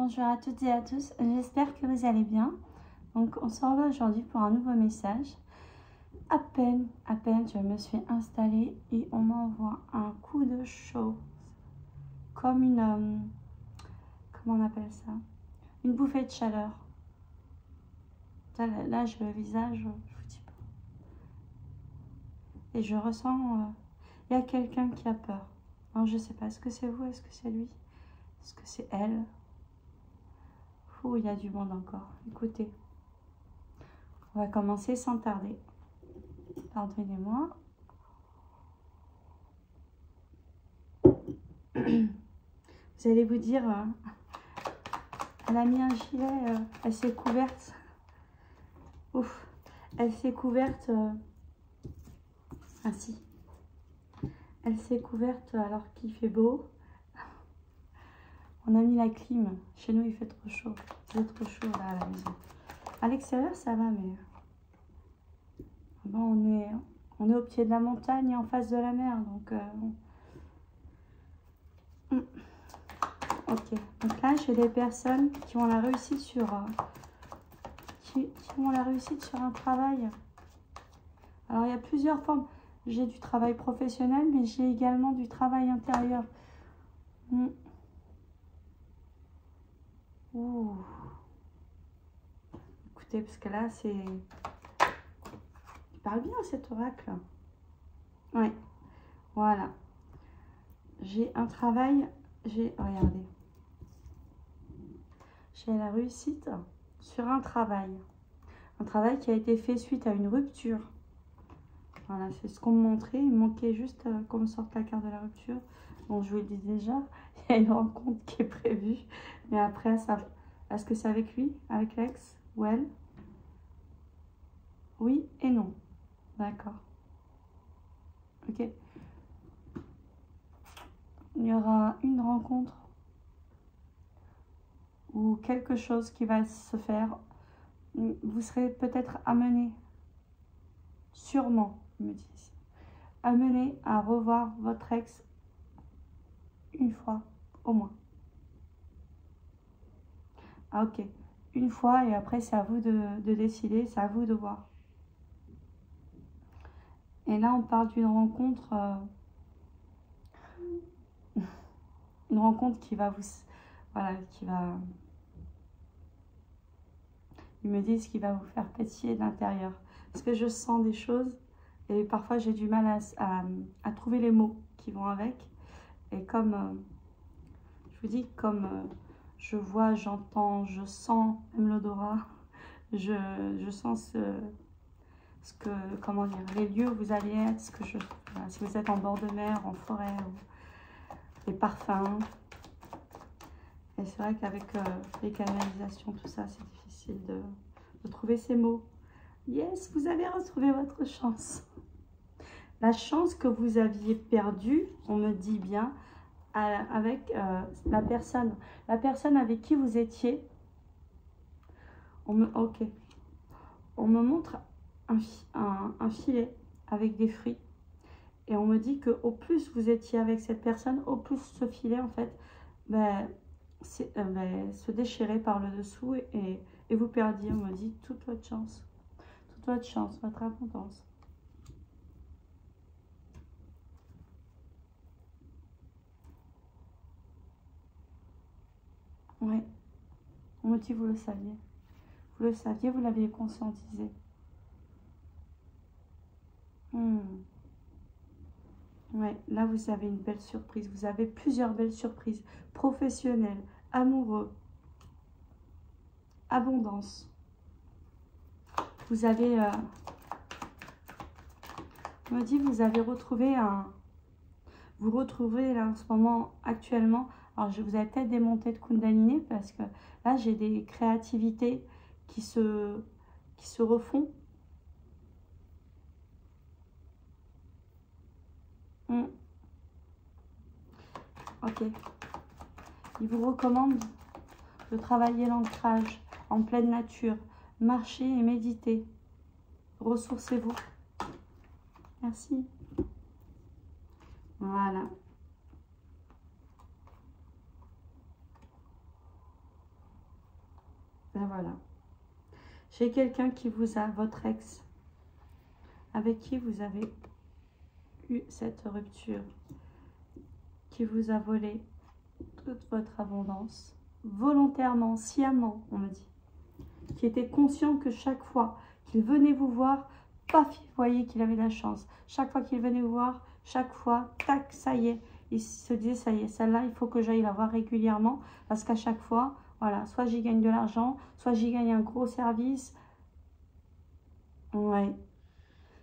Bonjour à toutes et à tous, j'espère que vous allez bien. Donc on se revoit aujourd'hui pour un nouveau message. À peine je me suis installée et on m'envoie un coup de chaud. Comme une... comment on appelle ça? Une bouffée de chaleur. Là j'ai le visage, je vous dis pas. Et je ressens... il y a quelqu'un qui a peur. Alors je sais pas, est-ce que c'est vous, est-ce que c'est lui? Est-ce que c'est elle? Ouh, il y a du monde encore. Écoutez, on va commencer sans tarder. Pardonnez-moi. Vous allez vous dire, elle a mis un gilet, elle s'est couverte. Ouf, elle s'est couverte. Ah si, elle s'est couverte alors qu'il fait beau. On a mis la clim. Chez nous, il fait trop chaud. Il fait trop chaud là à la maison. À l'extérieur, ça va, mais bon, on est au pied de la montagne et en face de la mer, donc. Ok, donc là j'ai des personnes qui ont la réussite sur qui ont la réussite sur un travail. Alors il y a plusieurs formes. J'ai du travail professionnel, mais j'ai également du travail intérieur. Ouh. Écoutez, parce que là c'est... Il parle bien cet oracle. Oui, voilà. J'ai un travail, regardez. J'ai la réussite sur un travail. Un travail qui a été fait suite à une rupture. Voilà, c'est ce qu'on me montrait. Il me manquait juste qu'on me sorte la carte de la rupture. Bon, je vous le dis déjà, il y a une rencontre qui est prévue. Mais après, ça, est-ce que c'est avec lui, avec l'ex ou elle? Oui et non. D'accord. Ok. Il y aura une rencontre ou quelque chose qui va se faire. Vous serez peut-être amené, sûrement, me disent, amené à revoir votre ex une fois au moins. Ah ok, une fois et après c'est à vous de décider, c'est à vous de voir. Et là on parle d'une rencontre, une rencontre qui va vous, voilà, qui va, ils me disent qu'il va vous faire pétiller de l'intérieur. Parce que je sens des choses et parfois j'ai du mal à trouver les mots qui vont avec. Et comme, je vous dis, comme je vois, j'entends, je sens, même l'odorat, je sens ce que, comment dire, les lieux où vous allez être, ce que voilà, si vous êtes en bord de mer, en forêt, ou les parfums. Et c'est vrai qu'avec les canalisations, tout ça, c'est difficile de trouver ces mots. Yes, vous avez retrouvé votre chance. La chance que vous aviez perdue, on me dit bien, avec la personne avec qui vous étiez. Ok. On me montre un filet avec des fruits. Et on me dit que au plus vous étiez avec cette personne, au plus ce filet, en fait, se déchirait par le dessous et vous perdiez, on me dit, toute votre chance, votre abondance. Oui, on me dit, vous le saviez. Vous le saviez, vous l'aviez conscientisé. Ouais, là vous avez une belle surprise. Vous avez plusieurs belles surprises professionnelles, amoureux, abondance. Vous avez, on me dit, vous avez retrouvé vous retrouvez là en ce moment actuellement. Alors vous avez peut-être des montées de Kundalini parce que là j'ai des créativités qui se refont. Ok. Il vous recommande de travailler l'ancrage en pleine nature. Marchez et méditez. Ressourcez-vous. Merci. Voilà. Ben voilà. J'ai quelqu'un qui vous a, votre ex, avec qui vous avez eu cette rupture, qui vous a volé toute votre abondance, volontairement, sciemment, on me dit, qui était conscient que chaque fois qu'il venait vous voir, paf, il voyait qu'il avait la chance. Chaque fois qu'il venait vous voir, chaque fois, tac, ça y est, il se disait, ça y est, celle-là, il faut que j'aille la voir régulièrement, parce qu'à chaque fois, voilà, soit j'y gagne de l'argent, soit j'y gagne un gros service. Ouais,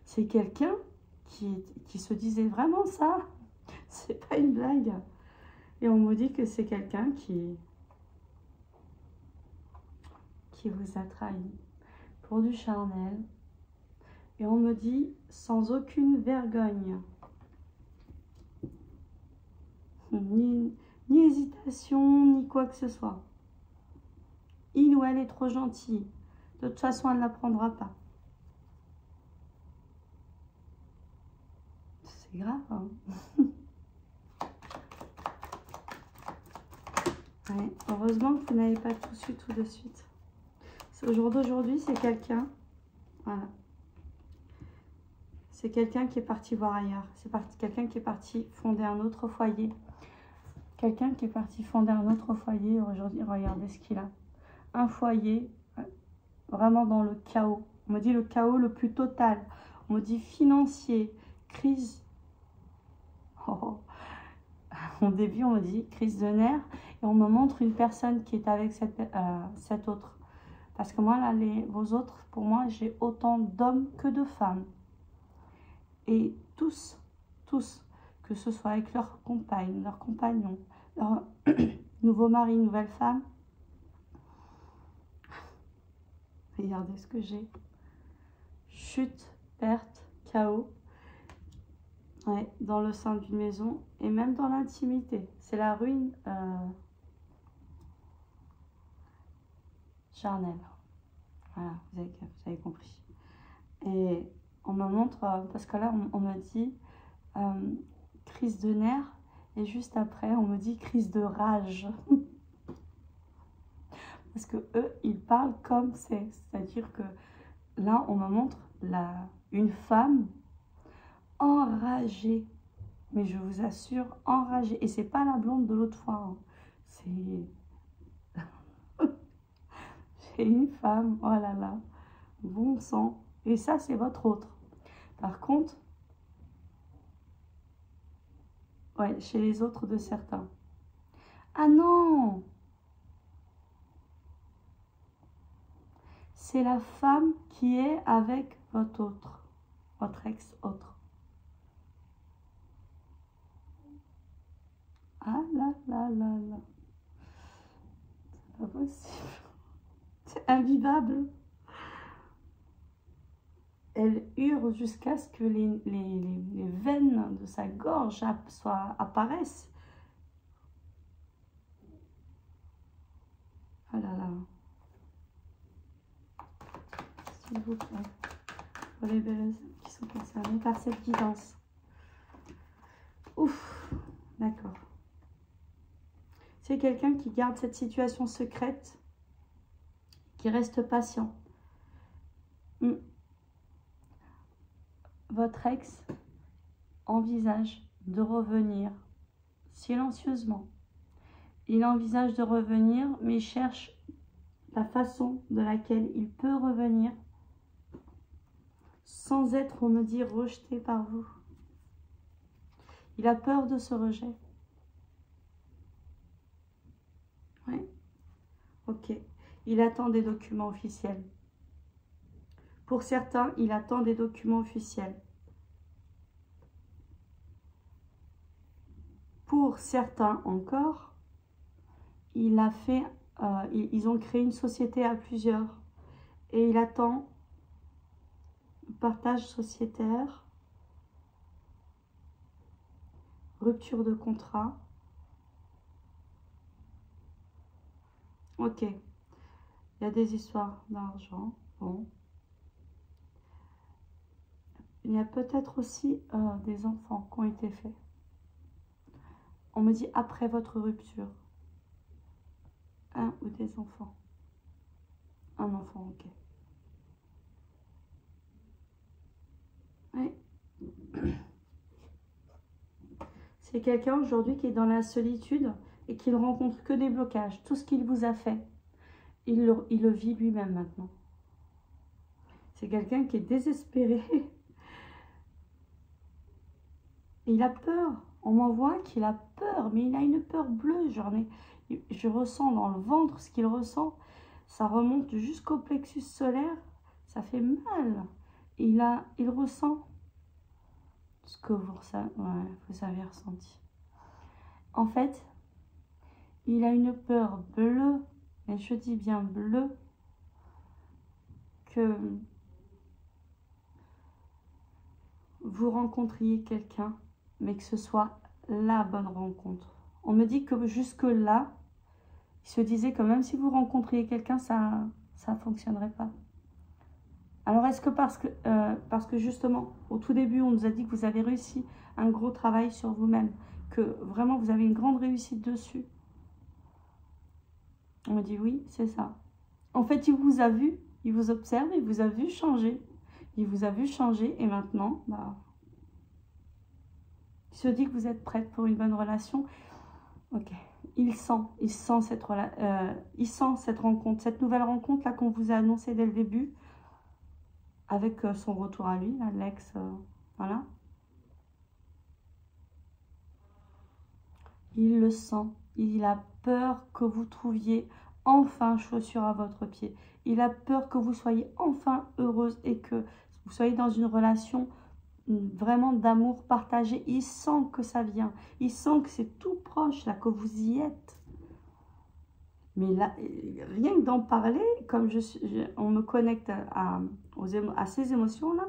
c'est quelqu'un qui se disait vraiment ça. C'est pas une blague. Et on me dit que c'est quelqu'un qui vous a trahi pour du charnel. Et on me dit sans aucune vergogne, ni hésitation, ni quoi que ce soit. Il ou elle est trop gentil. De toute façon, elle ne l'apprendra pas. C'est grave, hein. Ouais, heureusement que vous n'avez pas tout su tout de suite. Au jour d'aujourd'hui, c'est quelqu'un, voilà. C'est quelqu'un qui est parti voir ailleurs. C'est quelqu'un qui est parti fonder un autre foyer. Quelqu'un qui est parti fonder un autre foyer. Aujourd'hui, regardez ce qu'il a. Un foyer vraiment dans le chaos. On me dit le chaos le plus total. On me dit financier, crise. Oh. Au début, on me dit crise de nerfs. Et on me montre une personne qui est avec cette autre. Parce que moi, là, vos autres, pour moi, j'ai autant d'hommes que de femmes. Et tous, que ce soit avec leur compagne, leur compagnon, leur nouveau mari, nouvelle femme. Regardez ce que j'ai. Chute, perte, chaos. Ouais, dans le sein d'une maison et même dans l'intimité. C'est la ruine charnelle. Voilà, vous avez compris. Et on me montre, parce que là, on me dit crise de nerfs. Et juste après, on me dit crise de rage. Parce que eux, ils parlent comme c'est. C'est-à-dire que là, on me montre une femme enragée. Mais je vous assure, enragée. Et c'est pas la blonde de l'autre fois. Hein. C'est une femme. Oh là là. Bon sang. Et ça, c'est votre autre. Par contre, ouais, chez les autres de certains. Ah non! C'est la femme qui est avec votre autre. Votre ex-autre. Ah là là là là. C'est pas possible. C'est invivable. Elle hurle jusqu'à ce que les veines de sa gorge apparaissent. Oh là là. S'il vous plaît. Pour les personnes qui sont concernées par cette guidance. Ouf. D'accord. C'est quelqu'un qui garde cette situation secrète, qui reste patient. Votre ex envisage de revenir silencieusement. Il envisage de revenir, mais cherche la façon de laquelle il peut revenir sans être, on me dit, rejeté par vous. Il a peur de ce rejet. Oui. Ok. Il attend des documents officiels. Pour certains, il attend des documents officiels. Pour certains encore, il a fait, ils ont créé une société à plusieurs et il attend partage sociétaire, rupture de contrat. Ok, il y a des histoires d'argent. Bon. Il y a peut-être aussi des enfants qui ont été faits. On me dit après votre rupture. Un ou des enfants. Un enfant, ok. Oui. C'est quelqu'un aujourd'hui qui est dans la solitude et qui ne rencontre que des blocages. Tout ce qu'il vous a fait, il le vit lui-même maintenant. C'est quelqu'un qui est désespéré. Il a peur. On m'envoie qu'il a peur, mais il a une peur bleue. Je ressens dans le ventre ce qu'il ressent. Ça remonte jusqu'au plexus solaire. Ça fait mal. Il ressent ce que vous avez ressenti. En fait, il a une peur bleue, et je dis bien bleue, que vous rencontriez quelqu'un, mais que ce soit la bonne rencontre. On me dit que jusque-là, il se disait que même si vous rencontriez quelqu'un, ça ne fonctionnerait pas. Alors est-ce que parce que justement, au tout début, on nous a dit que vous avez réussi un gros travail sur vous-même, que vraiment vous avez une grande réussite dessus? On me dit oui, c'est ça. En fait, il vous a vu, il vous observe, il vous a vu changer. Il vous a vu changer et maintenant, il se dit que vous êtes prête pour une bonne relation. Ok, il sent cette rencontre, cette nouvelle rencontre là qu'on vous a annoncée dès le début, avec son retour à lui, l'ex, voilà. Il le sent, il a peur que vous trouviez enfin chaussure à votre pied. Il a peur que vous soyez enfin heureuse et que vous soyez dans une relation vraiment d'amour partagé. Il sent que ça vient. Il sent que c'est tout proche, là, que vous y êtes. Mais là, rien que d'en parler, comme on me connecte à ces émotions-là,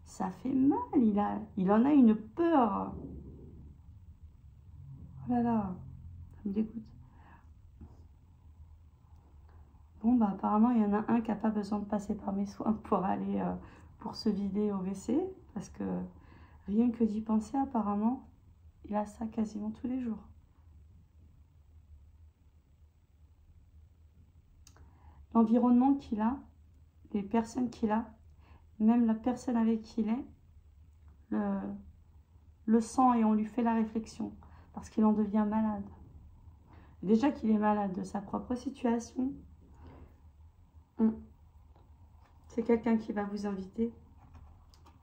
ça fait mal. Il en a une peur. Oh là là, ça me dégoûte. Bon, apparemment, il y en a un qui n'a pas besoin de passer par mes soins pour aller pour se vider au WC. Parce que rien que d'y penser, apparemment, il a ça quasiment tous les jours. L'environnement qu'il a, les personnes qu'il a, même la personne avec qui il est, le sent et on lui fait la réflexion. Parce qu'il en devient malade. Déjà qu'il est malade de sa propre situation, c'est quelqu'un qui va vous inviter.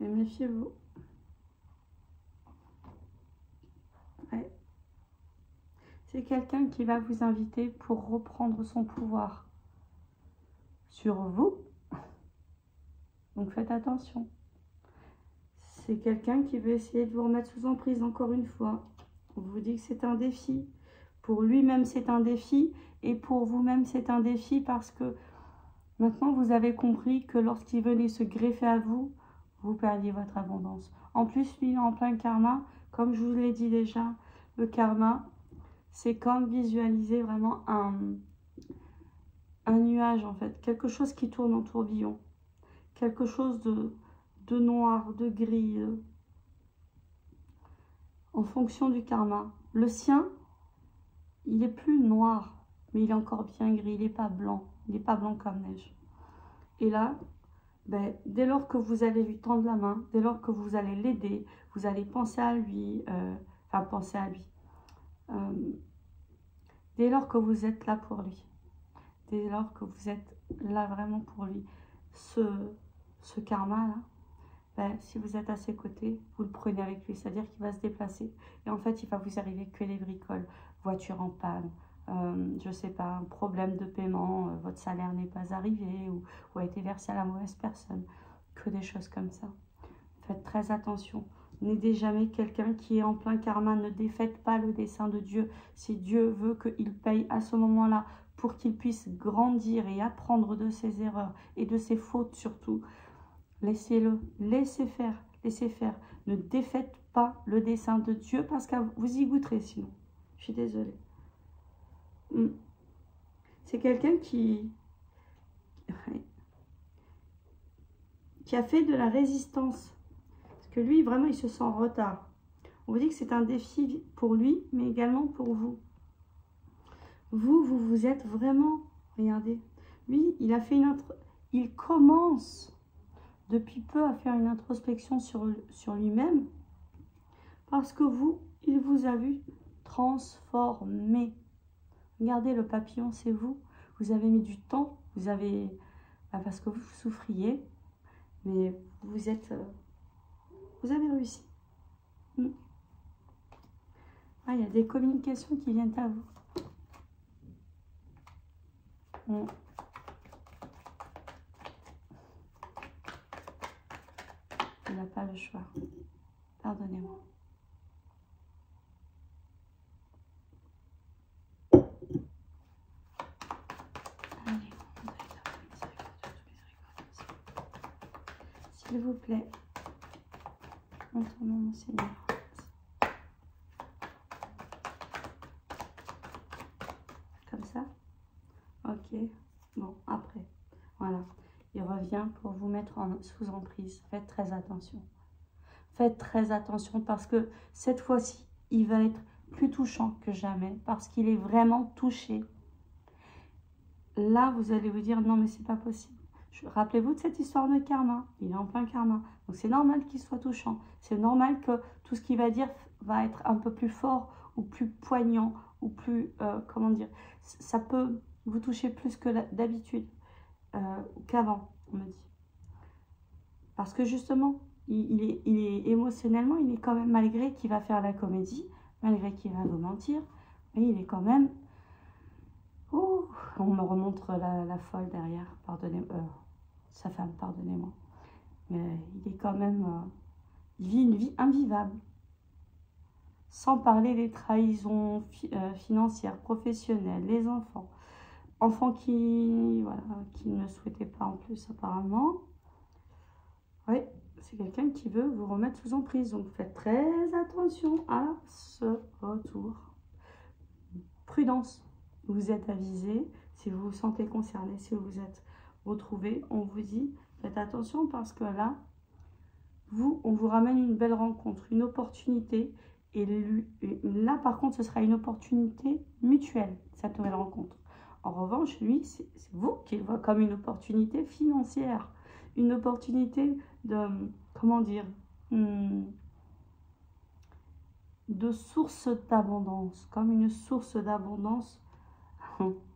Mais méfiez-vous. Ouais. C'est quelqu'un qui va vous inviter pour reprendre son pouvoir sur vous. Donc faites attention. C'est quelqu'un qui veut essayer de vous remettre sous emprise encore une fois. On vous dit que c'est un défi. Pour lui-même, c'est un défi. Et pour vous-même, c'est un défi parce que maintenant, vous avez compris que lorsqu'il venait se greffer à vous, vous perdiez votre abondance. En plus, lui, en plein karma, comme je vous l'ai dit déjà, le karma, c'est comme visualiser vraiment un nuage, en fait. Quelque chose qui tourne en tourbillon. Quelque chose de noir, de gris, en fonction du karma. Le sien, il est plus noir, mais il est encore bien gris, il n'est pas blanc. Il n'est pas blanc comme neige. Et là, dès lors que vous allez lui tendre la main, dès lors que vous allez l'aider, vous allez penser à lui, dès lors que vous êtes là pour lui, dès lors que vous êtes là vraiment pour lui, ce karma-là, si vous êtes à ses côtés, vous le prenez avec lui, c'est-à-dire qu'il va se déplacer. Et en fait, il va vous arriver que les bricoles, voiture en panne, je ne sais pas, un problème de paiement, votre salaire n'est pas arrivé ou a été versé à la mauvaise personne, que des choses comme ça. Faites très attention. N'aidez jamais quelqu'un qui est en plein karma, ne défaites pas le dessein de Dieu. Si Dieu veut qu'il paye à ce moment-là pour qu'il puisse grandir et apprendre de ses erreurs et de ses fautes surtout, laissez-le, laissez faire. Ne défaites pas le dessein de Dieu parce que vous y goûterez sinon. Je suis désolée. C'est quelqu'un qui a fait de la résistance. Parce que lui, vraiment, il se sent en retard. On vous dit que c'est un défi pour lui, mais également pour vous. Vous êtes vraiment, regardez, Lui, il a fait il commence depuis peu à faire une introspection sur lui-même parce que il vous a vu transformé. Regardez, le papillon, c'est vous. Vous avez mis du temps, vous avez, parce que vous souffriez, mais vous avez réussi. Ah, il y a des communications qui viennent à vous. Il n'a pas le choix. Pardonnez-moi. S'il vous plaît, en ton nom, mon Seigneur. Comme ça? Ok. Bon, après. Voilà. Il revient pour vous mettre sous emprise. Faites très attention. Faites très attention parce que cette fois-ci, il va être plus touchant que jamais parce qu'il est vraiment touché. Là, vous allez vous dire, non, mais c'est pas possible. Rappelez-vous de cette histoire de karma. Il est en plein karma. Donc, c'est normal qu'il soit touchant. C'est normal que tout ce qu'il va dire va être un peu plus fort ou plus poignant ou plus, comment dire, ça peut vous toucher plus que d'habitude, qu'avant, on me dit. Parce que justement, il est émotionnellement, il est quand même, malgré qu'il va faire la comédie, malgré qu'il va vous mentir, mais il est quand même... Oh, on me remontre la folle derrière, pardonnez-moi, sa femme, pardonnez-moi. Mais il est quand même, il vit une vie invivable. Sans parler des trahisons financières, professionnelles, les enfants. Enfants qui ne souhaitaient pas en plus apparemment. Oui, c'est quelqu'un qui veut vous remettre sous emprise. Donc faites très attention à ce retour. Prudence. Vous êtes avisé, si vous vous sentez concerné, si vous vous êtes retrouvé, on vous dit, faites attention parce que là, on vous ramène une belle rencontre, une opportunité. Et là, par contre, ce sera une opportunité mutuelle, cette nouvelle rencontre. En revanche, lui, c'est vous qui le voit comme une opportunité financière, une opportunité de, comment dire, de source d'abondance, comme une source d'abondance.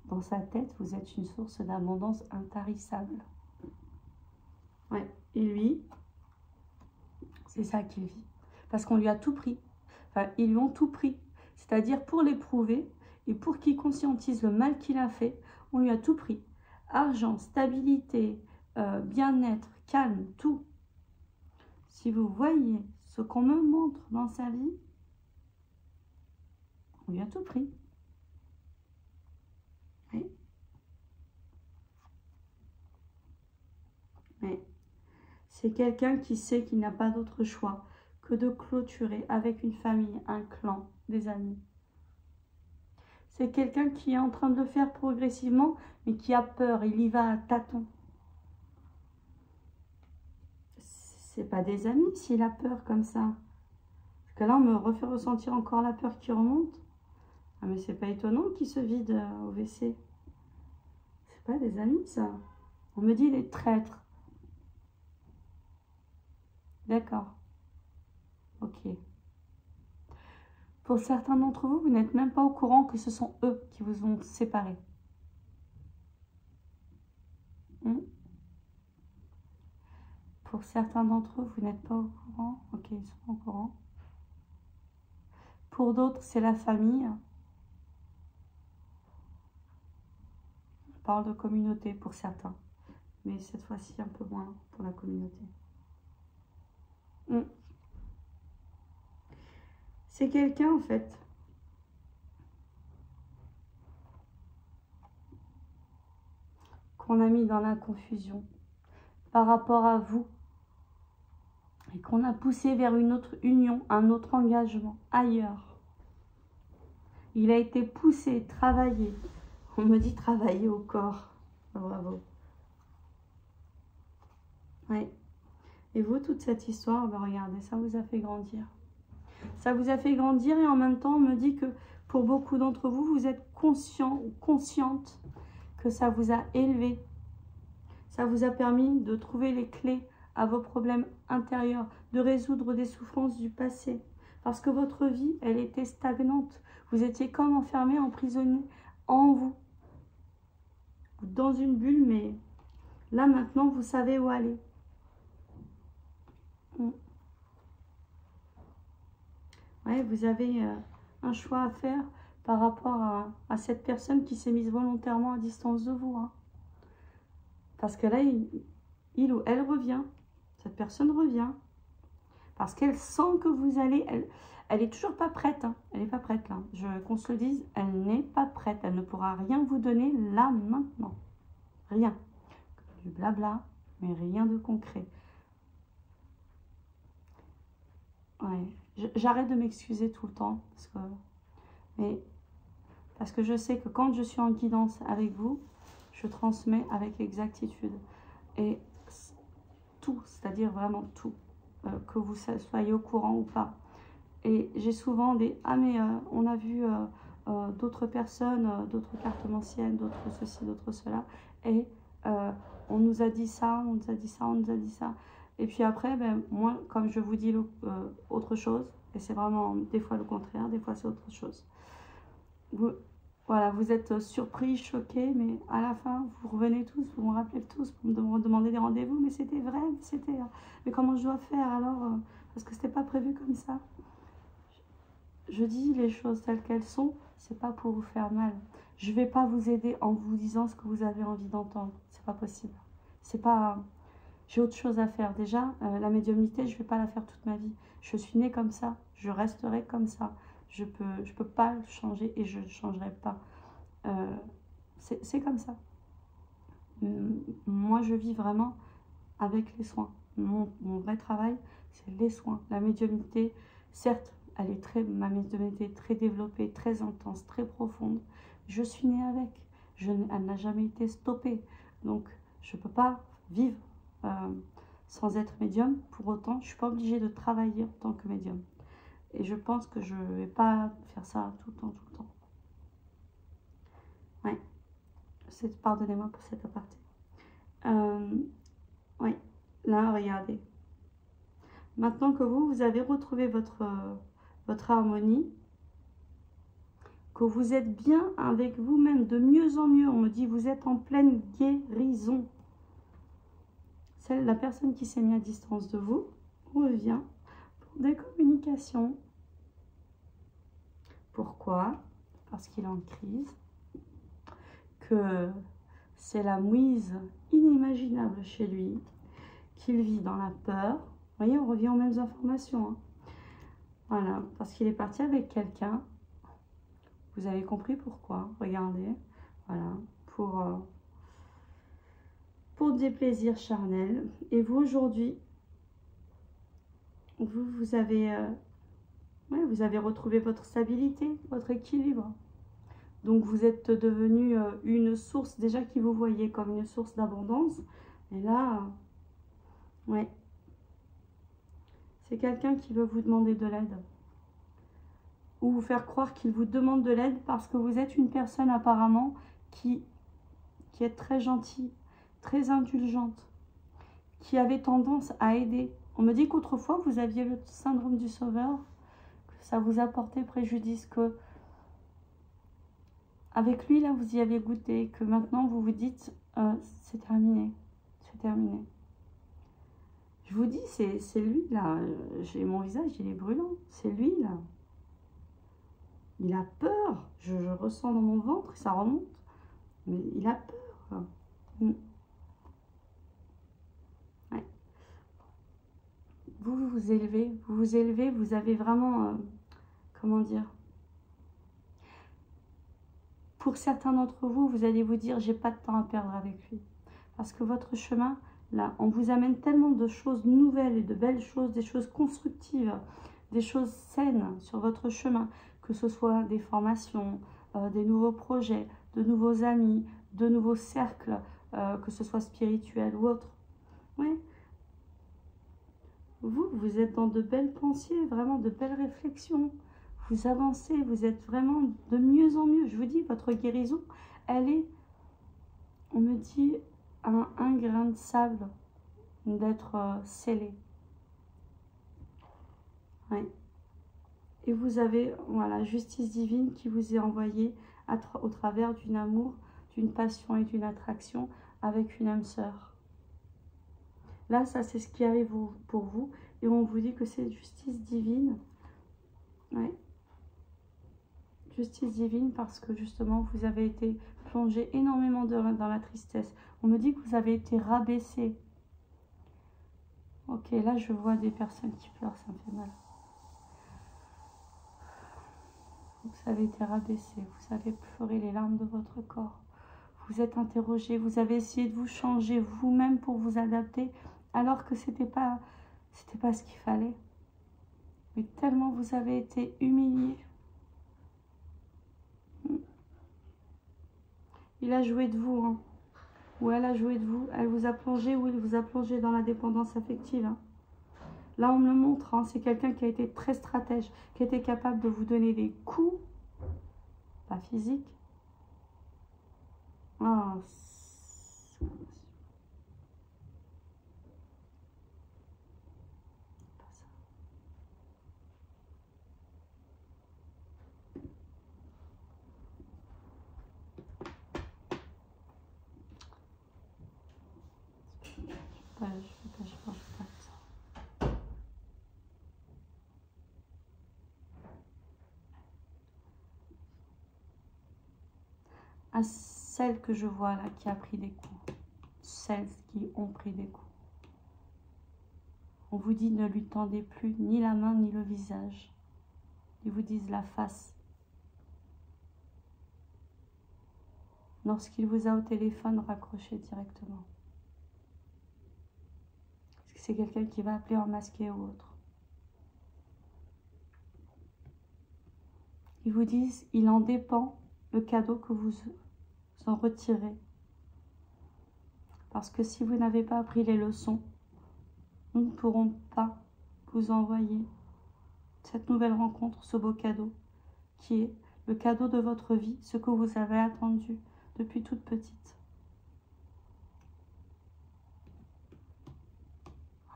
Dans sa tête, vous êtes une source d'abondance intarissable. Ouais. Et lui, c'est ça qu'il vit. Parce qu'on lui a tout pris. Enfin, ils lui ont tout pris. C'est-à-dire pour l'éprouver et pour qu'il conscientise le mal qu'il a fait, on lui a tout pris. Argent, stabilité, bien-être, calme, tout. Si vous voyez ce qu'on me montre dans sa vie, on lui a tout pris. Oui. Mais c'est quelqu'un qui sait qu'il n'a pas d'autre choix que de clôturer avec une famille, un clan, des amis. C'est quelqu'un qui est en train de le faire progressivement, mais qui a peur, il y va à tâtons. C'est pas des amis s'il a peur comme ça. Parce que là, on me refait ressentir encore la peur qui remonte. Ah, mais c'est pas étonnant qu'il se vide au WC. C'est pas des amis, ça. On me dit les traîtres. D'accord. Ok. Pour certains d'entre vous, vous n'êtes même pas au courant que ce sont eux qui vous ont séparés. Pour certains d'entre eux, vous n'êtes pas au courant. Ok, ils sont au courant. Pour d'autres, c'est la famille. Je parle de communauté pour certains. Mais cette fois-ci, un peu moins pour la communauté. C'est quelqu'un, en fait, qu'on a mis dans la confusion par rapport à vous et qu'on a poussé vers une autre union, un autre engagement ailleurs. Il a été poussé, travaillé. On me dit travailler au corps. Bravo. Oui. Et vous, toute cette histoire, ben regardez, ça vous a fait grandir. Ça vous a fait grandir et en même temps, on me dit que pour beaucoup d'entre vous, vous êtes conscient ou consciente que ça vous a élevé. Ça vous a permis de trouver les clés à vos problèmes intérieurs, de résoudre des souffrances du passé. Parce que votre vie, elle était stagnante. Vous étiez comme enfermé, emprisonné en vous. Dans une bulle, mais là maintenant, vous savez où aller. Ouais, vous avez un choix à faire par rapport à cette personne qui s'est mise volontairement à distance de vous. Hein. Parce que là, il ou elle revient. Cette personne revient. Parce qu'elle sent que vous allez... Elle est toujours pas prête. Hein. Elle n'est pas prête là. Qu'on se le dise, elle n'est pas prête. Elle ne pourra rien vous donner là, maintenant. Rien. Du blabla, mais rien de concret. Ouais. J'arrête de m'excuser tout le temps. Parce que je sais que quand je suis en guidance avec vous, je transmets avec exactitude. Et tout, c'est-à-dire vraiment tout. Que vous soyez au courant ou pas. Et j'ai souvent des « Ah mais on a vu d'autres personnes, d'autres cartomanciennes, d'autres ceci, d'autres cela. Et on nous a dit ça, on nous a dit ça, on nous a dit ça. » Et puis après, ben, moi, comme je vous dis autre chose, et c'est vraiment des fois le contraire, des fois c'est autre chose. Voilà, vous êtes surpris, choqués, mais à la fin, vous revenez tous, vous me rappelez tous, vous me demandez des rendez-vous, mais c'était vrai, mais comment je dois faire alors parce que c'était pas prévu comme ça. Je dis les choses telles qu'elles sont, c'est pas pour vous faire mal. Je vais pas vous aider en vous disant ce que vous avez envie d'entendre, c'est pas possible. C'est pas... J'ai autre chose à faire. Déjà, la médiumnité, je vais pas la faire toute ma vie. Je suis née comme ça, je resterai comme ça. Je peux pas le changer et je ne changerai pas. C'est comme ça. Moi, je vis vraiment avec les soins. Mon vrai travail, c'est les soins. La médiumnité, certes, ma médiumnité est très développée, très intense, très profonde. Je suis née avec. Elle n'a jamais été stoppée. Donc, je ne peux pas vivre sans être médium. Pour autant, je ne suis pas obligée de travailler en tant que médium. Et je pense que je ne vais pas faire ça tout le temps, tout le temps. Ouais. Pardonnez-moi pour cet aparté. Oui. Là, regardez. Maintenant que vous avez retrouvé votre harmonie, que vous êtes bien avec vous-même, de mieux en mieux, on me dit vous êtes en pleine guérison. La personne qui s'est mise à distance de vous revient pour des communications. Pourquoi? Parce qu'il est en crise, que c'est la mouise inimaginable chez lui, qu'il vit dans la peur. Vous voyez, on revient aux mêmes informations. Hein. Voilà, parce qu'il est parti avec quelqu'un. Vous avez compris pourquoi. Regardez, voilà, pour des plaisirs charnels. Et vous, aujourd'hui, vous avez retrouvé votre stabilité, votre équilibre. Donc, vous êtes devenu une source, déjà qui vous voyait comme une source d'abondance. Et là, ouais, c'est quelqu'un qui veut vous demander de l'aide. Ou vous faire croire qu'il vous demande de l'aide parce que vous êtes une personne apparemment qui est très gentille, très indulgente, qui avait tendance à aider. On me dit qu'autrefois, vous aviez le syndrome du sauveur, que ça vous a porté préjudice, que avec lui, là, vous y avez goûté, que maintenant, vous vous dites, c'est terminé, c'est terminé. Je vous dis, c'est lui, là, j'ai mon visage, il est brûlant, c'est lui, là. Il a peur, je ressens dans mon ventre, ça remonte, mais il a peur. Ouais. Vous vous élevez, vous avez vraiment, comment dire, pour certains d'entre vous, vous allez vous dire, j'ai pas de temps à perdre avec lui. Parce que votre chemin, là, on vous amène tellement de choses nouvelles et de belles choses, des choses constructives, des choses saines sur votre chemin, que ce soit des formations, des nouveaux projets, de nouveaux amis, de nouveaux cercles, que ce soit spirituel ou autre. Oui. Vous êtes dans de belles pensées, vraiment de belles réflexions. Vous avancez, vous êtes vraiment de mieux en mieux. Je vous dis, votre guérison, elle est On me dit un grain de sable d'être scellé. Ouais. Et vous avez, voilà, justice divine qui vous est envoyée au travers d'un amour, d'une passion et d'une attraction avec une âme sœur. Là, ça c'est ce qui arrive pour vous. Et on vous dit que c'est justice divine. Ouais. Justice divine parce que justement vous avez été plongé énormément dans la tristesse. On me dit que vous avez été rabaissé. Ok, là je vois des personnes qui pleurent, ça me fait mal. Vous avez été rabaissé, vous avez pleuré les larmes de votre corps. Vous êtes interrogé, vous avez essayé de vous changer vous-même pour vous adapter alors que c'était pas ce qu'il fallait. Mais tellement vous avez été humilié. Il a joué de vous, hein. Ou elle a joué de vous. Elle vous a plongé ou il vous a plongé dans la dépendance affective. Hein. Là, on me le montre. Hein. C'est quelqu'un qui a été très stratège, qui était capable de vous donner des coups, pas physiques. Ah, je pense pas que ça. À celles que je vois là qui a pris des coups, celles qui ont pris des coups. On vous dit ne lui tendez plus ni la main ni le visage. Ils vous disent la face. Lorsqu'il vous a au téléphone, raccrochez directement. Parce que c'est quelqu'un qui va appeler en masqué ou autre. Ils vous disent, il en dépend le cadeau que vous en retirez. Parce que si vous n'avez pas appris les leçons, nous ne pourrons pas vous envoyer cette nouvelle rencontre, ce beau cadeau, qui est le cadeau de votre vie, ce que vous avez attendu depuis toute petite.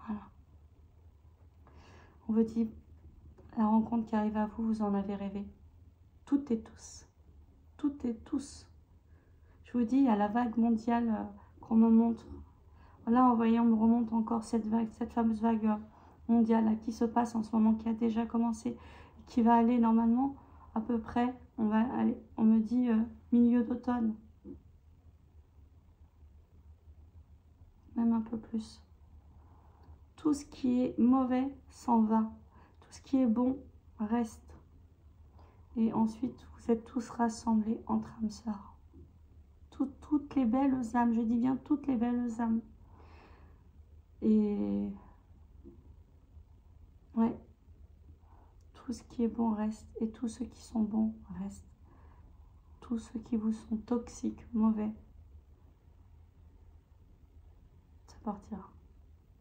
Voilà. On vous dit, la rencontre qui arrive à vous, vous en avez rêvé. Toutes et tous. Toutes et tous. Je vous dis, il y a la vague mondiale qu'on me montre. Là, en voyant, on me remonte encore cette vague, cette fameuse vague mondiale là, qui se passe en ce moment, qui a déjà commencé, qui va aller normalement à peu près, on me dit milieu d'automne. Même un peu plus. Tout ce qui est mauvais s'en va. Tout ce qui est bon reste. Et ensuite, vous êtes tous rassemblés entre âmes sœurs. Toutes les belles âmes, je dis bien toutes les belles âmes. Et ouais, tout ce qui est bon reste et tous ceux qui sont bons restent. Tous ceux qui vous sont toxiques, mauvais, ça partira.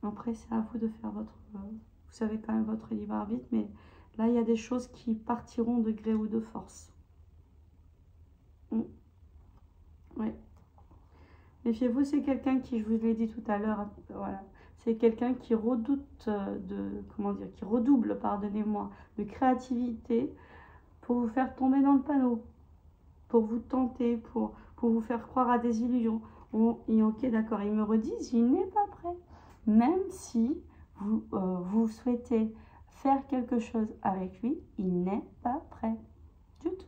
Après, c'est à vous de faire votre... vous savez quand même votre libre arbitre, mais là, il y a des choses qui partiront de gré ou de force. Ouais. Méfiez-vous, c'est quelqu'un qui, je vous l'ai dit tout à l'heure, voilà, c'est quelqu'un qui redoute qui redouble, pardonnez-moi, de créativité pour vous faire tomber dans le panneau, pour vous tenter, pour vous faire croire à des illusions. Et ok, d'accord, ils me redisent, il n'est pas prêt. Même si vous souhaitez faire quelque chose avec lui, il n'est pas prêt du tout.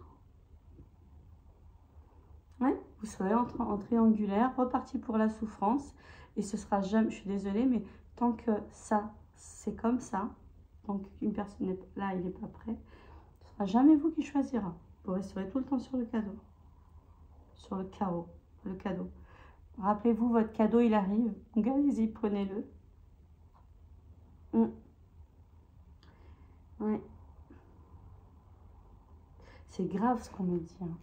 Ouais, vous serez en triangulaire, reparti pour la souffrance, et ce sera jamais, je suis désolée, mais tant que ça, c'est comme ça, tant qu'une personne n'est là, il n'est pas prêt, ce sera jamais vous qui choisira. Vous resterez tout le temps sur le cadeau, sur le carreau, le cadeau. Rappelez-vous, votre cadeau, il arrive, donc allez-y, prenez-le. Ouais. C'est grave ce qu'on me dit. Hein.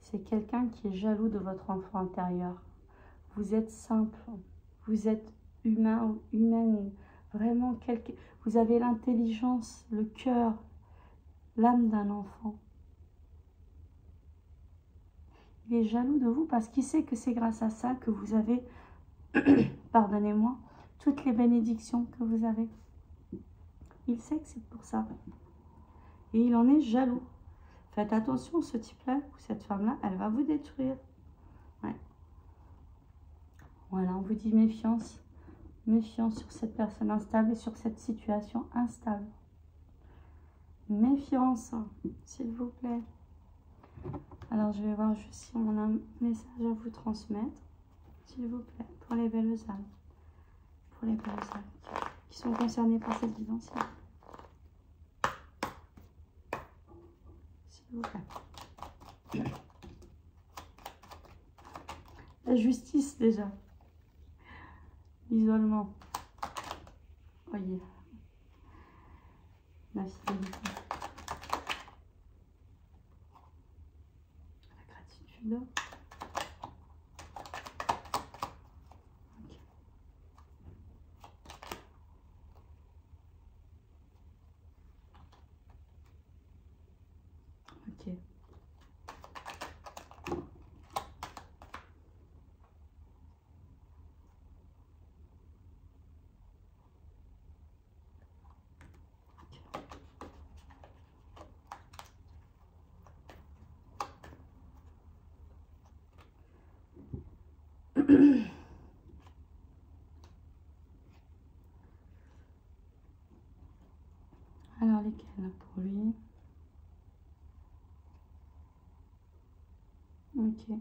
C'est quelqu'un qui est jaloux de votre enfant intérieur. Vous êtes simple, vous êtes humain ou humaine, vraiment vous avez l'intelligence, le cœur, l'âme d'un enfant. Il est jaloux de vous parce qu'il sait que c'est grâce à ça que vous avez, pardonnez-moi, toutes les bénédictions que vous avez. Il sait que c'est pour ça. Et il en est jaloux. Faites attention, ce type-là ou cette femme-là, elle va vous détruire. Ouais. Voilà, on vous dit méfiance. Méfiance sur cette personne instable et sur cette situation instable. Méfiance, s'il vous plaît. Alors, je vais voir juste si on a un message à vous transmettre. S'il vous plaît, pour les belles âmes. Pour les belles âmes qui sont concernées par cette guidance. S'il vous plaît. La justice, déjà. L'isolement. Voyez. La fidélité. La gratitude. Ok. Alors, lesquels pour lui? Ok.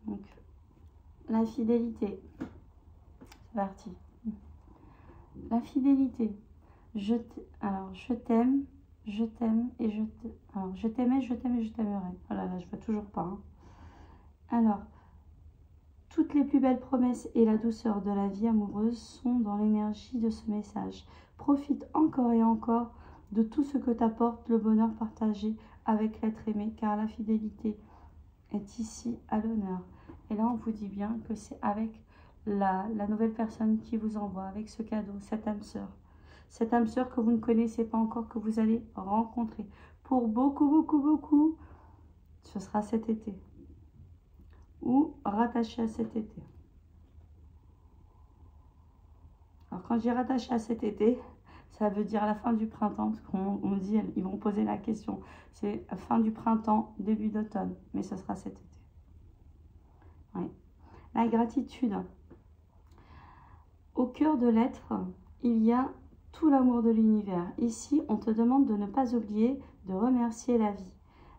Donc, la fidélité. C'est parti. La fidélité. Alors, je t'aime et je t'aime. Alors, je t'aimais, je t'aime et je t'aimerai. Oh là là, je ne vois toujours pas. Hein. Alors, toutes les plus belles promesses et la douceur de la vie amoureuse sont dans l'énergie de ce message. Profite encore et encore de tout ce que t'apporte le bonheur partagé avec l'être aimé, car la fidélité est ici à l'honneur. Et là, on vous dit bien que c'est avec la nouvelle personne qui vous envoie, avec ce cadeau, cette âme sœur. Cette âme sœur que vous ne connaissez pas encore, que vous allez rencontrer. Pour beaucoup, beaucoup, beaucoup, ce sera cet été. Ou rattaché à cet été. Alors quand je dis rattaché à cet été, ça veut dire la fin du printemps, parce qu'on dit, ils vont poser la question. C'est fin du printemps, début d'automne, mais ce sera cet été. Oui. La gratitude. Au cœur de l'être, il y a tout l'amour de l'univers. Ici, on te demande de ne pas oublier de remercier la vie,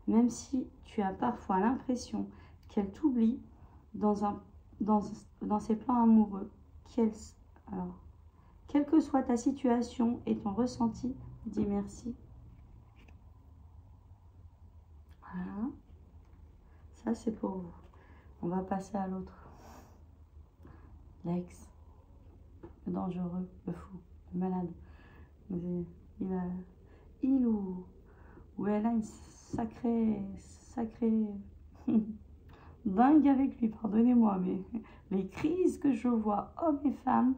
même si tu as parfois l'impression qu'elle t'oublie dans ses plans amoureux. Alors, quelle que soit ta situation et ton ressenti, dis merci. Voilà. Ça, c'est pour vous. On va passer à l'autre. L'ex. Le dangereux, le fou, le malade. Il ou elle a une sacrée dingue avec lui, pardonnez-moi, mais les crises que je vois, hommes et femmes,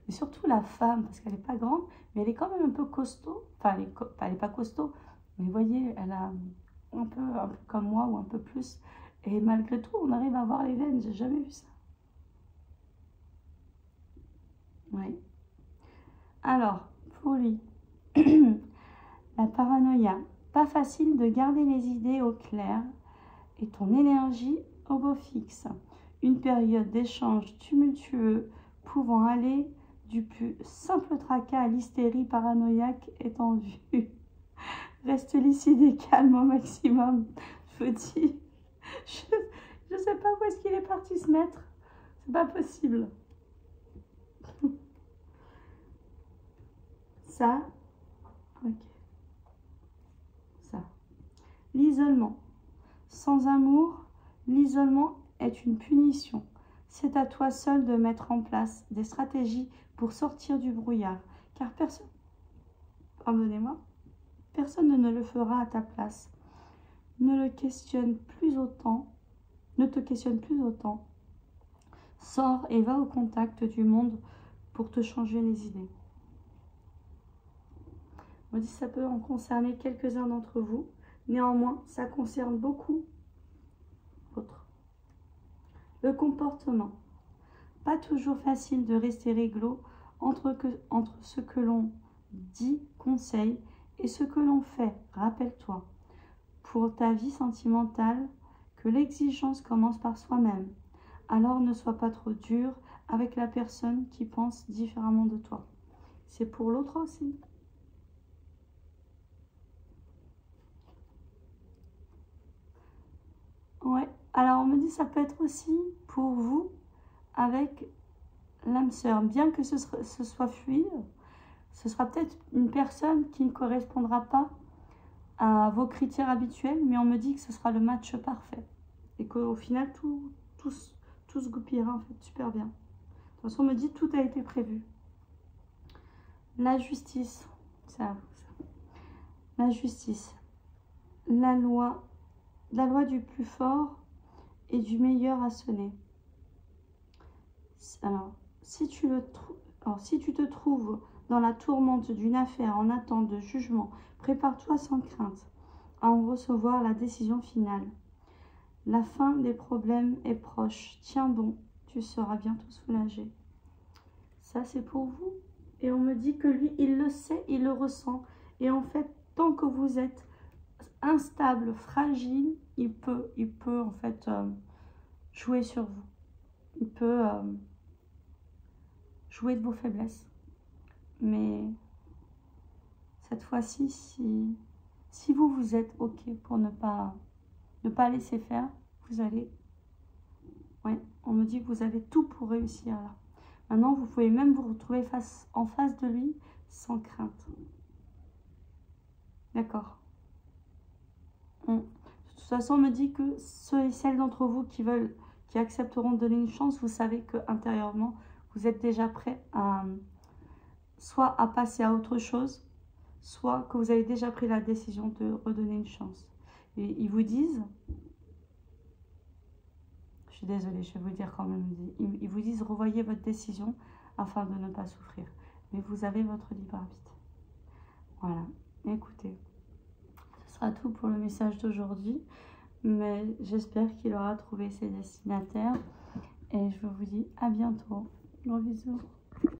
mais surtout la femme, parce qu'elle n'est pas grande, mais elle est quand même un peu costaud. Enfin, elle n'est pas costaud, mais vous voyez, elle a un peu comme moi ou un peu plus. Et malgré tout, on arrive à voir les veines. J'ai jamais vu ça. Oui. Alors, pour lui, la paranoïa. Pas facile de garder les idées au clair et ton énergie au beau fixe. Une période d'échange tumultueux pouvant aller du plus simple tracas à l'hystérie paranoïaque est en vue. Reste lucide et calme au maximum. Je vous dis, je ne sais pas où est-ce qu'il est parti se mettre. C'est pas possible. Ça, ok. Ça. L'isolement. Sans amour, l'isolement est une punition. C'est à toi seul de mettre en place des stratégies pour sortir du brouillard, car personne, pardonnez-moi, personne ne le fera à ta place. Ne te questionne plus autant. Sors et va au contact du monde pour te changer les idées. On dit que ça peut en concerner quelques-uns d'entre vous, Néanmoins, ça concerne beaucoup l'autre. Le comportement. Pas toujours facile de rester réglo entre ce que l'on dit, conseille, et ce que l'on fait. Rappelle-toi, pour ta vie sentimentale, que l'exigence commence par soi-même. Alors ne sois pas trop dur avec la personne qui pense différemment de toi. C'est pour l'autre aussi. Ouais. Alors on me dit ça peut être aussi pour vous avec l'âme sœur. Bien que ce soit fluide, ce sera peut-être une personne qui ne correspondra pas à vos critères habituels, mais on me dit que ce sera le match parfait. Et qu'au final, tout se goupillera en fait super bien. De toute façon, on me dit tout a été prévu. La justice, la justice, la loi du plus fort et du meilleur a sonné. Alors, si tu te trouves dans la tourmente d'une affaire en attente de jugement, prépare-toi sans crainte à en recevoir la décision finale. La fin des problèmes est proche. Tiens bon, tu seras bientôt soulagé. Ça, c'est pour vous. Et on me dit que lui, il le sait, il le ressent. Et en fait, tant que vous êtes instable, fragile, il peut en fait jouer sur vous. Il peut jouer de vos faiblesses. Mais cette fois-ci, si vous êtes OK pour ne pas laisser faire, vous allez... Ouais, on me dit que vous avez tout pour réussir là. Maintenant, vous pouvez même vous retrouver en face de lui sans crainte. D'accord. De toute façon, on me dit que ceux et celles d'entre vous qui accepteront de donner une chance, vous savez que intérieurement, vous êtes déjà prêt à soit à passer à autre chose, soit que vous avez déjà pris la décision de redonner une chance. Et ils vous disent, je suis désolée, je vais vous le dire quand même, ils vous disent revoyez votre décision afin de ne pas souffrir. Mais vous avez votre libre arbitre. Voilà, écoutez, ce sera tout pour le message d'aujourd'hui. Mais j'espère qu'il aura trouvé ses destinataires. Et je vous dis à bientôt. Gros bisous.